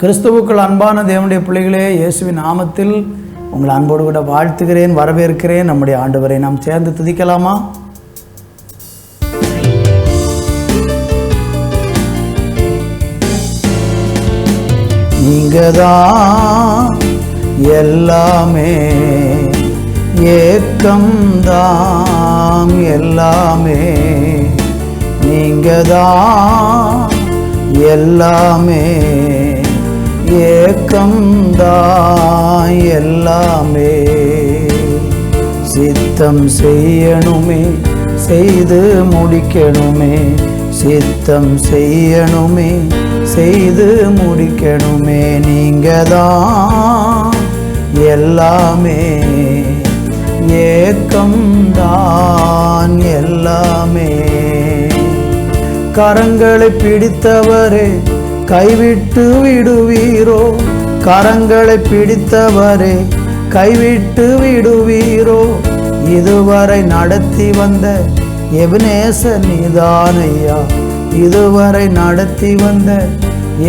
கிறிஸ்துவுக்குள் அன்பான தேவனுடைய பிள்ளைகளே, இயேசுவின் நாமத்தில் உங்களை அன்போடு கூட வாழ்த்துகிறேன், வரவேற்கிறேன். நம்முடைய ஆண்டவரை நாம் சேர்ந்து துதிக்கலாமா? நீங்கதான் எல்லாமே, ஏக்கம்தான் எல்லாமே, நீங்கதான் எல்லாமே, ஏக்கம்தான் எல்லாமே. சித்தம் செய்யணுமே, செய்து முடிக்கணுமே, சித்தம் செய்யணுமே, செய்து முடிக்கணுமே. நீங்கதான் எல்லாமே, ஏக்கம்தான் எல்லாமே. கரங்களை பிடித்தவரே கைவிட்டு விடுவீரோ, கரங்களை பிடித்தவரே கைவிட்டு விடுவீரோ. இதுவரை நடத்தி வந்த எபினேசர் நீதானையா, இதுவரை நடத்தி வந்த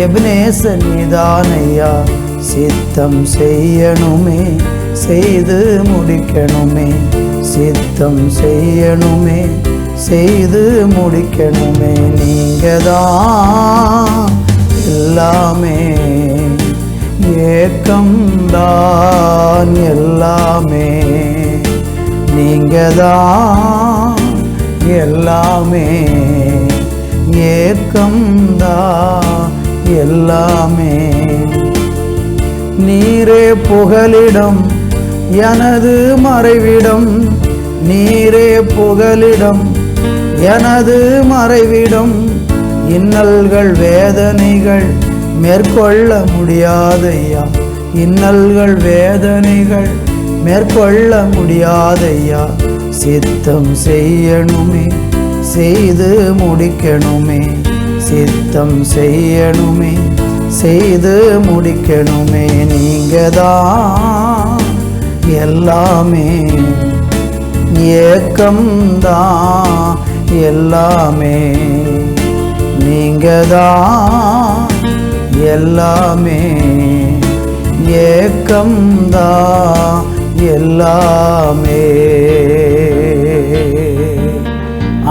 எபினேசர் நீதானையா. சித்தம் செய்யணுமே, செய்து முடிக்கணுமே, சித்தம் செய்யணுமே, செய்து முடிக்கணுமே. நீங்கதான் எல்லாமே, ஏக்கம்தான் எல்லாமே, நீங்கதான் எல்லாமே, ஏக்கம்தான் எல்லாமே. நீரே புகலிடம் எனது மறைவிடம், நீரே புகலிடம் எனது மறைவிடம். இன்னல்கள் வேதனைகள் மேற்கொள்ள முடியாதையா, இன்னல்கள் வேதனைகள் மேற்கொள்ள முடியாதையா. சித்தம் செய்யணுமே, செய்து முடிக்கணுமே, சித்தம் செய்யணுமே, செய்து முடிக்கணுமே. நீங்கதான் எல்லாமே, ஏக்கம்தான் எல்லாமே, நீங்கதான் எல்லாமே, ஏக்கம்தான் எல்லாமே.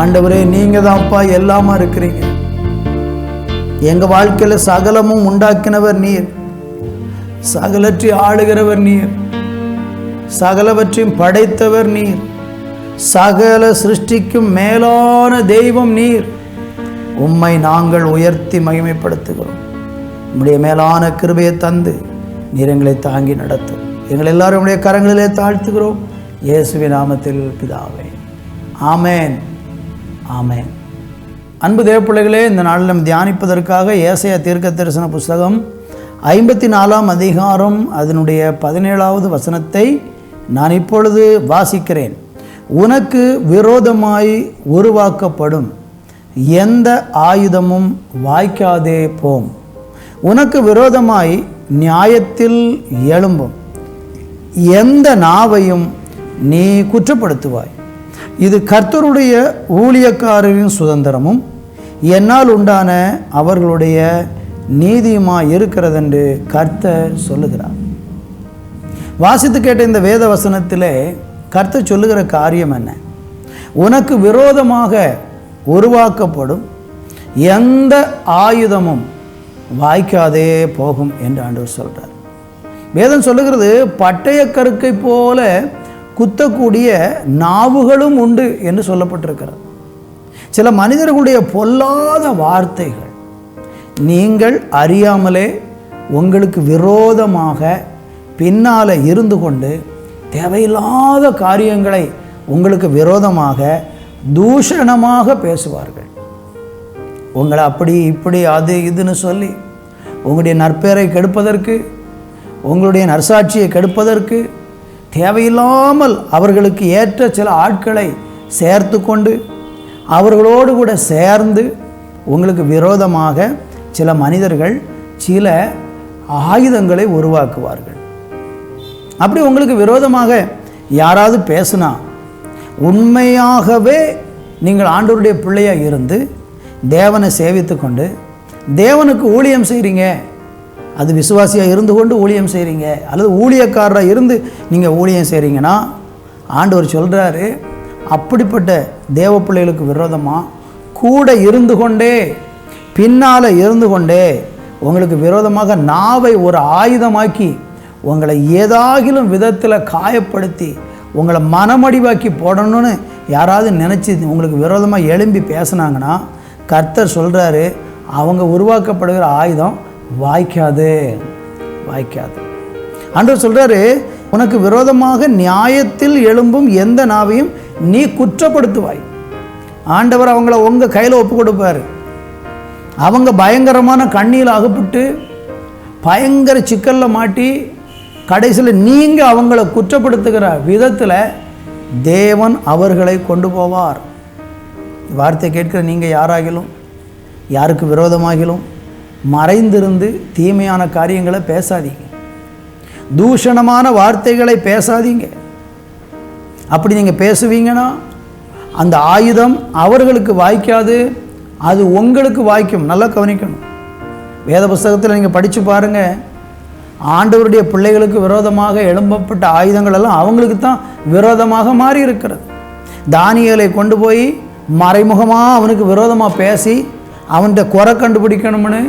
ஆண்டவரே, நீங்க தான்ப்பா எல்லாமா இருக்கிறீங்க. எங்க வாழ்க்கையில சகலமும் உண்டாக்கினவர் நீர், சகலற்றி ஆளுகிறவர் நீர், சகலவற்றையும் படைத்தவர் நீர், சகல சிருஷ்டிக்கும் மேலான தெய்வம் நீர். உம்மை நாங்கள் உயர்த்தி மகிமைப்படுத்துகிறோம். உம்முடைய மேலான கிருபையை தந்து நீர் எங்களை தாங்கி நடத்தும். எங்கள் எல்லாரும் உடைய கரங்களிலே தாழ்த்துகிறோம், இயேசுவின் நாமத்தில் பிதாவே, ஆமேன், ஆமேன். அன்பு தேவப்பிள்ளைகளே, இந்த நாளில் நாம் தியானிப்பதற்காக ஏசாயா தீர்க்கதரிசன புஸ்தகம் 54ஆம் அதிகாரம் அதனுடைய 17வது வசனத்தை நான் இப்பொழுது வாசிக்கிறேன். உனக்கு விரோதமாய் உருவாக்கப்படும் எந்த ஆயுதமும் வாய்க்காதே போம், உனக்கு விரோதமாய் நியாயத்தில் எழும்பும் எந்த நாவையும் நீ குற்றப்படுத்துவாய். இது கர்த்தருடைய ஊழியக்காரரின் சுதந்திரமும் என்னால் உண்டான அவர்களுடைய நீதியுமாய் இருக்கிறதென்று கர்த்தர் சொல்லுகிறார். வாசித்து கேட்ட இந்த வேத வசனத்திலே கர்த்தர் சொல்லுகிற காரியம் என்ன? உனக்கு விரோதமாக உருவாக்கப்படும் எந்த ஆயுதமும் வாய்க்காதே போகும் என்று ஆண்டவர் சொல்கிறார். வேதம் சொல்லுகிறது, பட்டய கருக்கை போல குத்தக்கூடிய நாவுகளும் உண்டு என்று சொல்லப்பட்டிருக்கிறது. சில மனிதர்களுடைய பொல்லாத வார்த்தைகள் நீங்கள் அறியாமலே உங்களுக்கு விரோதமாக பின்னால் இருந்து கொண்டு தேவையில்லாத காரியங்களை உங்களுக்கு விரோதமாக தூஷணமாக பேசுவார்கள். உங்களை அப்படி இப்படி அது இதுன்னு சொல்லி உங்களுடைய நற்பெயரை கெடுப்பதற்கு, உங்களுடைய நற்சாட்சியை கெடுப்பதற்கு தேவையில்லாமல் அவர்களுக்கு ஏற்ற சில ஆட்களை சேர்த்து கொண்டு அவர்களோடு கூட சேர்ந்து உங்களுக்கு விரோதமாக சில மனிதர்கள் சில ஆயுதங்களை உருவாக்குவார்கள். அப்படி உங்களுக்கு விரோதமாக யாராவது பேசினா, உண்மையாகவே நீங்கள் ஆண்டவருடைய பிள்ளையாக இருந்து தேவனை சேவித்து கொண்டு தேவனுக்கு ஊழியம் செய்கிறீங்க அது விசுவாசியாக இருந்து கொண்டு ஊழியம் செய்கிறீங்க, அல்லது ஊழியக்காரராக இருந்து நீங்கள் ஊழியம் செய்கிறீங்கன்னா ஆண்டவர் சொல்கிறாரு, அப்படிப்பட்ட தேவ பிள்ளைகளுக்கு விரோதமாக கூட இருந்து கொண்டே, பின்னால் இருந்து கொண்டே உங்களுக்கு விரோதமாக நாவை ஒரு ஆயுதமாக்கி உங்களை ஏதாகிலும் விதத்தில் காயப்படுத்தி உங்களை மனமடிவாக்கி போடணும்னு யாராவது நினச்சி உங்களுக்கு விரோதமாக எழும்பி பேசுனாங்கன்னா கர்த்தர் சொல்கிறாரு, அவங்க உருவாக்கப்படுகிற ஆயுதம் வாய்க்காது. ஆண்டவர் சொல்கிறாரு, உனக்கு விரோதமாக நியாயத்தில் எழும்பும் எந்த நாவையும் நீ குற்றப்படுத்துவாய். ஆண்டவர் அவங்கள உங்கள் கையில் ஒப்பு கொடுப்பார். அவங்க பயங்கரமான கண்ணியில் அகப்பட்டு பயங்கர சிக்கலில் மாட்டி கடைசியில் நீங்கள் அவங்கள குற்றப்படுத்துகிற விதத்தில் தேவன் அவர்களை கொண்டு போவார். வார்த்தை கேட்கிற நீங்கள் யாராகிலும் யாருக்கு விரோதமாகிலும் மறைந்திருந்து தீமையான காரியங்களை பேசாதீங்க, தூஷணமான வார்த்தைகளை பேசாதீங்க. அப்படி நீங்கள் பேசுவீங்கன்னா அந்த ஆயுதம் அவர்களுக்கு வாய்க்காது, அது உங்களுக்கு வாய்க்கும். நல்லா கவனிக்கணும். வேத புஸ்தகத்தில் நீங்கள் படித்து பாருங்கள், ஆண்டவருடைய பிள்ளைகளுக்கு விரோதமாக எழும்பப்பட்ட ஆயுதங்கள் எல்லாம் அவங்களுக்கு தான் விரோதமாக மாறி இருக்கிறது. தானியேலை கொண்டு போய் மறைமுகமாக அவனுக்கு விரோதமாக பேசி அவன்கிட்ட குறை கண்டுபிடிக்கணும்னு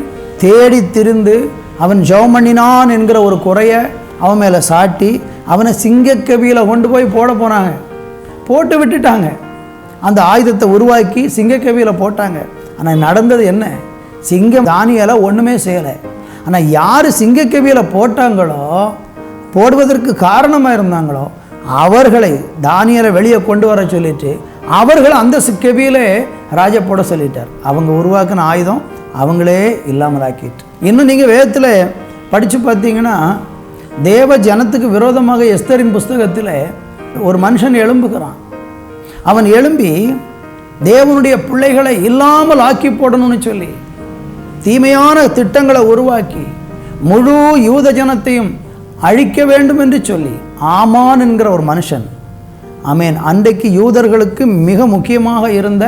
தேடி திரிந்து அவன் ஜெபம் பண்ணினான் என்கிற ஒரு குறையை அவன் மேலே சாட்டி அவனை சிங்கக்கவியில் கொண்டு போய் போனாங்க. போட்டு விட்டுட்டாங்க. அந்த ஆயுதத்தை உருவாக்கி சிங்கக்கவியில் போட்டாங்க. ஆனால் நடந்தது என்ன? சிங்கம் தானியேலை ஒன்றுமே செய்யலை. ஆனால் யார் சிங்கக்கவியில் போட்டாங்களோ, போடுவதற்கு காரணமாக இருந்தாங்களோ, அவர்களை தானியேலை வெளியே கொண்டு வர சொல்லிட்டு அவர்கள் அந்த கவியிலே ராஜா போட சொல்லிட்டார். அவங்க உருவாக்கின ஆயுதம் அவங்களே இல்லாமல் ஆக்கிட்டு. இன்னும் நீங்கள் வேதத்தில் படித்து பார்த்தீங்கன்னா, தேவ ஜனத்துக்கு விரோதமாக எஸ்தரின் புஸ்தகத்தில் ஒரு மனுஷன் எழும்புகிறான். அவன் எழும்பி தேவனுடைய பிள்ளைகளை இல்லாமல் ஆக்கி போடணும்னு சொல்லி தீமையான திட்டங்களை உருவாக்கி முழு யூத ஜனத்தையும் அழிக்க வேண்டும் என்று சொல்லி ஆமான் என்கிற ஒரு மனுஷன், ஆமேன், அன்றைக்கு யூதர்களுக்கு மிக முக்கியமாக இருந்த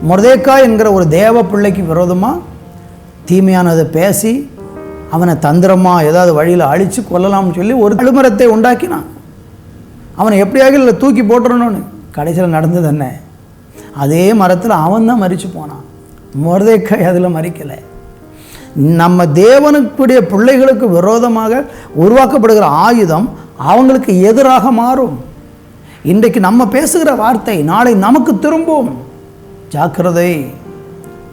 மொர்தெக்காய் என்கிற ஒரு தேவ பிள்ளைக்கு விரோதமாக தீமையானதை பேசி அவனை தந்திரமாக ஏதாவது வழியில் அழித்து கொல்லலாம்னு சொல்லி ஒரு அழுமரத்தை உண்டாக்கினான். அவனை எப்படியாக இல்லை தூக்கி போட்டுறணும்னு. கடைசியில் நடந்தது என்ன? அதே மரத்தில் அவன் தான் மரித்து போனான். மொர்தெக்காய் அதில் மரிக்கலை. நம்ம தேவனுக்குடைய பிள்ளைகளுக்கு விரோதமாக உருவாக்கப்படுகிற ஆயுதம் அவங்களுக்கு எதிராக மாறும். இன்றைக்கு நம்ம பேசுகிற வார்த்தை நாளை நமக்கு திரும்பும். ஜாக்கிரதை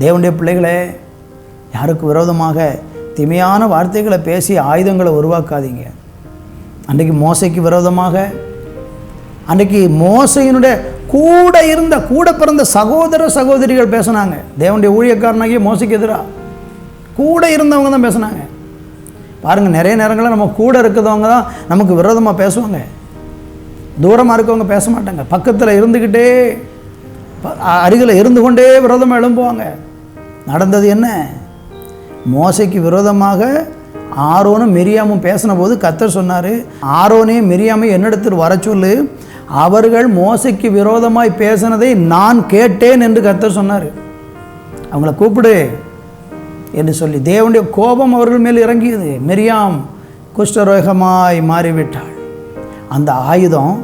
தேவனுடைய பிள்ளைகளே, யாருக்கு விரோதமாக தீமையான வார்த்தைகளை பேசி ஆயுதங்களை உருவாக்காதீங்க. அன்றைக்கு மோசைக்கு விரோதமாக, அன்றைக்கு மோசையினுடைய கூட பிறந்த சகோதர சகோதரிகள் பேசினாங்க. தேவனுடைய ஊழியக்காரனாகிய மோசைக்கு எதிராக கூட இருந்தவங்க தான் பேசினாங்க. பாருங்கள், நிறைய நேரங்களில் நம்ம கூட இருக்கிறவங்க தான் நமக்கு விரோதமாக பேசுவாங்க. தூரமாக இருக்கவங்க பேச மாட்டாங்க. பக்கத்தில் இருந்துக்கிட்டே அருகில் இருந்து கொண்டே விரோதமாக எழும்புவாங்க. நடந்தது என்ன? மோசைக்கு விரோதமாக ஆரோனும் மிரியாமும் பேசின போது கர்த்தர் சொன்னார், ஆரோனையும் மிரியாமையும் என்னிடத்தில் வர சொல்லு, அவர்கள் மோசைக்கு விரோதமாய் பேசினதை நான் கேட்டேன் என்று கர்த்தர் சொன்னார். அவங்கள கூப்பிடு என்று சொல்லி தேவனுடைய கோபம் அவர்கள் மேல் இறங்கியது. மிரியாம் குஷ்டரோகமாய் மாறிவிட்டாள். அந்த ஆயுதம்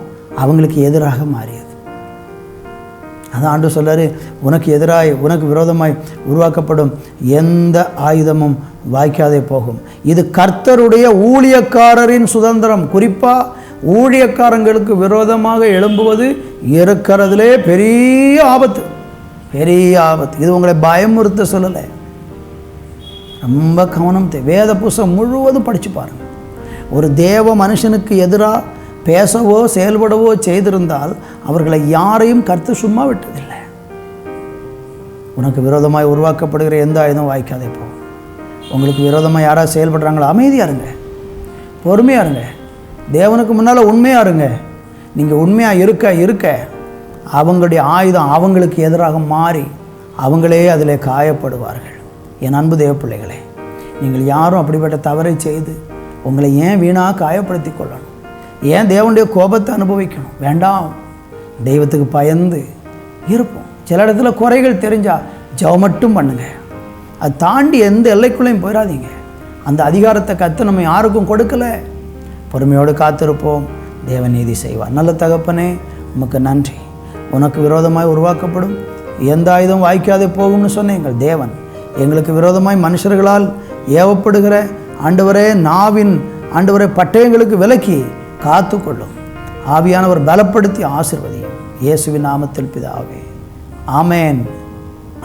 அவங்களுக்கு எதிராக மாறியது. அதான் ஆண்டவர் சொல்றாரு, உனக்கு எதிராய் உனக்கு விரோதமாய் உருவாக்கப்படும் எந்த ஆயுதமும் வாய்க்காதே போகும். இது கர்த்தருடைய ஊழியக்காரரின் சுதந்திரம். குறிப்பாக ஊழியக்காரங்களுக்கு விரோதமாக எழும்புவது இருக்கிறதுலே பெரிய ஆபத்து, பெரிய ஆபத்து. இது உங்களை பயமுறுத்த சொல்லலை. ரொம்ப கவனம் தேவை. வேத புஸ்தகம் முழுவதும் படித்து பாருங்கள். ஒரு தேவ மனுஷனுக்கு எதிராக பேசவோ செயல்படவோ செய்திருந்தால் அவர்களை யாரையும் கர்த்தர் சும்மா விட்டதில்லை. உனக்கு விரோதமாய் உருவாக்கப்படுகிற எந்த ஆயுதம் வாய்க்காதே போகும். உங்களுக்கு விரோதமாக யாராவது செயல்படுறாங்களோ அமைதியாக இருங்க, பொறுமையாக இருங்க, தேவனுக்கு முன்னால் உண்மையாக இருங்க. நீங்கள் உண்மையாக இருக்க அவங்களுடைய ஆயுதம் அவங்களுக்கு எதிராக மாறி அவங்களே அதில் காயப்படுவார்கள். என் அன்பு தேவ பிள்ளைகளே, நீங்கள் யாரும் அப்படிப்பட்ட தவறை செய்து உங்களை ஏன் வீணாக காயப்படுத்தி கொள்ளணும்? ஏன் தேவனுடைய கோபத்தை அனுபவிக்கணும்? வேண்டாம். தெய்வத்துக்கு பயந்து இருப்போம். சில இடத்துல குறைகள் தெரிஞ்சால் ஜெபம் மட்டும் பண்ணுங்க. அது தாண்டி எந்த எல்லைக்குள்ளேயும் போயிடாதீங்க. அந்த அதிகாரத்தை கர்த்தர் நம்ம யாருக்கும் கொடுக்கல. பொறுமையோடு காத்திருப்போம், தேவன் நீதி செய்வார். நல்ல தகப்பனே, உமக்கு நன்றி. உனக்கு விரோதமாய் உருவாக்கப்படும் எந்த ஆயுதம் வாய்க்காதே போகும்னு சொன்ன எங்கள் தேவன், எங்களுக்கு விரோதமாய் மனுஷர்களால் ஏவப்படுகிற ஆண்டவரே நாவின் ஆண்டவரே பட்டயங்களுக்கு விலக்கி காத்துக்கொள்ளும். ஆவியானவர் பலப்படுத்தி ஆசீர்வதியும். இயேசுவின் நாமத்தில் பிதாவே, ஆமேன்,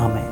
ஆமேன்.